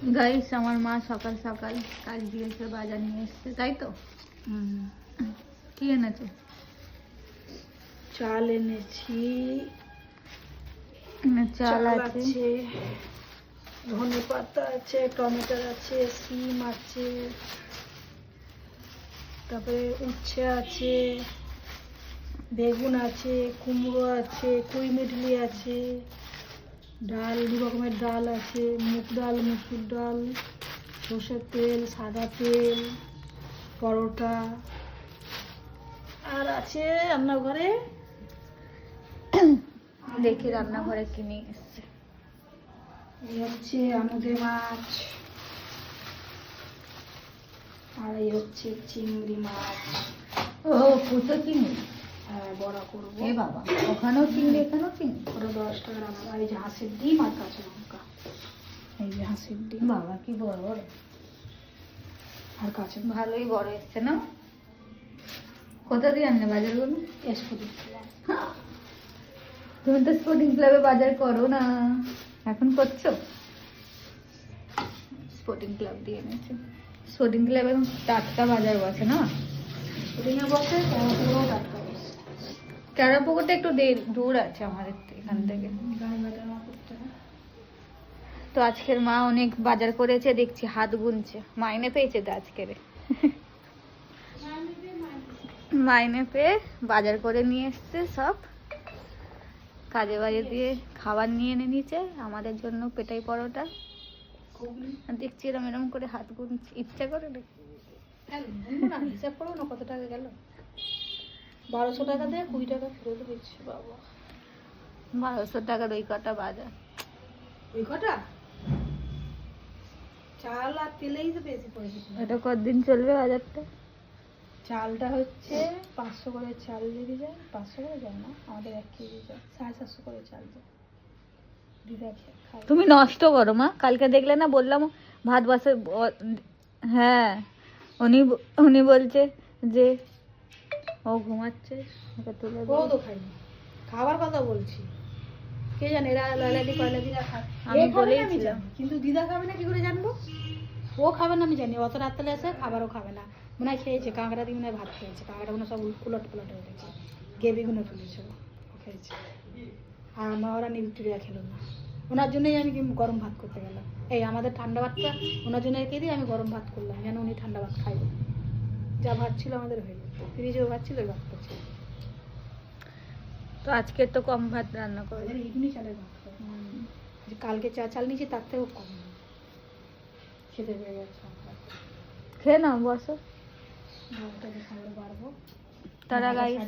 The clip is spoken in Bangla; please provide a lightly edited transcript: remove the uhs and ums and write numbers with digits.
গাইস আমার মা সকাল সকাল কাজ দিয়েছে, বাজার নিয়ে এসছে, তাই তো? কি এনেছো? চাল এনেছি, চাল আছে, ধনে পাতা আছে, টমেটো আছে, সিম আছে, তারপরে উচ্ছে আছে, বেগুন আছে, কুমড়ো আছে, কুইমিডলি আছে, ডাল, দু রকমের ডাল আছে, মুগ ডাল, মুসুর ডাল, সর্ষের তেল, সাদা তেল, পরোটা, আর আছে রান্নাঘরে দেখি রান্নাঘরে কি নিয়ে এসছে। এই হচ্ছে আমুদে মাছ, আর এই হচ্ছে চিংড়ি মাছ। ও পুজো চিংড়ি, বড়া করবো। এ বাবা, ওখানেও চিংড়ি এখানেও চিংড়ি। ওটা 10 টাকা রান্না। আর এই যে হাঁসের ডিম আর কাঁচা লঙ্কা, এই যে হাঁসের ডিম বাবা কি বড় বড়, আর কাঁচা ভালোই বড় এসছে না? কোথা দিয়ে আনলে বাজারগুলো? এসপুরি। তুমি তো স্পোর্টিং ক্লাবে বাজার করো না, এখন করছো? স্পোর্টিং ক্লাব দিয়ে এনেছে। স্পোর্টিং ক্লাবে এখন টাটকা বাজার বসে না? স্পুরিংয়ে বসে, পুরো টাটকা বসে। ক্যারাপুকুরটা একটু দূর আছে আমাদের এখান থেকে। গায়ে বাটা না করতে হয়। তো আজকের মা অনেক বাজার করেছে, দেখছি হাত গুনছে। মাইনে পেয়েছে তো আজকের, মাইনে পেয়ে বাজার করে নিয়ে এসছে সব। কাজে বাজে দিয়ে খাবার নিয়ে এনে নিচে আমাদের জন্য পেটাই পরোটা। আর দেখছি এরম এরম করে হাত গুনছে, ইচ্ছা করে নাকি? হিসাব করো না কত টাকা গেল। 1200 টাকা দিয়ে 20 টাকা ফেরত দিচ্ছে বাবা। 1200 টাকার ওই কটা বাজার। ওই কটা চাল আর তেলেই তো বেশি পড়েছে। এটা কতদিন চলবে বাজারটা? চালটা হচ্ছে 500 করে চাল দিয়ে যায়, 500 করে যায় না, আমাদের 1 কেজি যায়, 750 করে চাল যায়। দিদা খায়। তুমি নষ্ট করো মা, কালকে দেখলে না বললাম ভাত বসে। হ্যাঁ, উনি বলছে যে ও ঘুমাচ্ছে, ওকে তুলে ও দাও। তো খায়নি, খাবার কথা বলছি। কে জানে এরা লয়লাদি কয়লা দিদা খায়। আমি এ খাবে না আমি বলেইছিলাম। জানি, কিন্তু দিদা খাবে না কি করে জানবো? ও খাবে না আমি জানি, অত রাত্রে এসে খাবারও খাবে না। মনে হয় খেয়েছে, কাঁকড়া দিয়ে মনে হয় ভাত খেয়েছে, কাঁকড়া মনে হয় সব উলট পালট হয়ে গেছে, গেবিগুলো তুলেছে ও খেয়েছে। আর আমার ওরা ভিক্টোরিয়া খেলো না, ওনার জন্যই আমি গরম ভাত করতে গেলাম। এই আমাদের ঠান্ডা ভাতটা ওনার জন্য রেখে দিয়ে আমি গরম ভাত করলাম, যেন উনি ঠান্ডা ভাত খাইবে। যা ভাত ছিল আমাদের হয়ে যেত, ফ্রিজেও ভাত ছিল, ওই ভাত করছে। তো আজকে তো কম ভাত রান্না করে। ইডলি চালের ভাত করে। যে কালকে চাল নিয়েছি তার থেকেও কম খেতে পেয়ে গেছে। খেয়ে নাও, বসো। ভাতটাকে খাবার বাড়বো। তারা গাইস